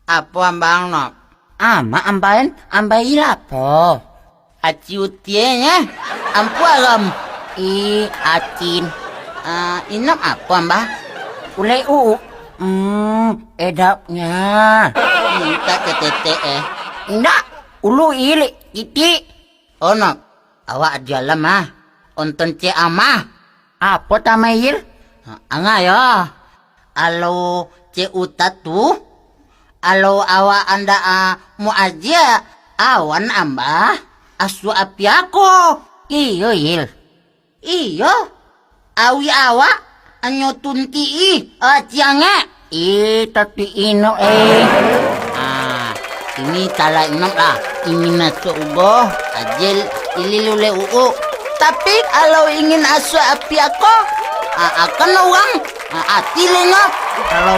Apa ambang nok? Ama ambai lapo. Aci utienya. Ampu alam. Acin. Inap apa ambah? Ulai edapnya. Minta ke tete Indak, ulu ili, iti. Oh nok. Awak jalan mah. Onton ce amah. Apa tamayil? Anga ya. Alo ce utat tu. Alo awak anda mau aja. Awan ambah. Asu api aku. Iyo il. Iyo. Awi awak. Anyo tunti ciange. Tapi ino Ini tala inam lah. Ingin asu ubo. Ajil ililule uu. Tapi kalau ingin asu api aku. Akan uang. Ati lengap. Kalau